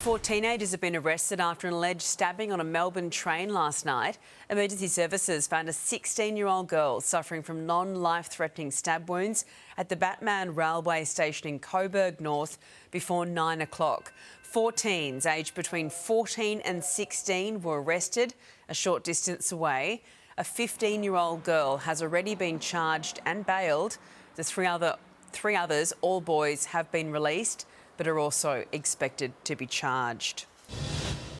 Four teenagers have been arrested after an alleged stabbing on a Melbourne train last night. Emergency services found a 16-year-old girl suffering from non-life-threatening stab wounds at the Batman railway station in Coburg North before 9 o'clock. Four teens aged between 14 and 16 were arrested a short distance away. A 15-year-old girl has already been charged and bailed. The three others, all boys, have been released but are also expected to be charged.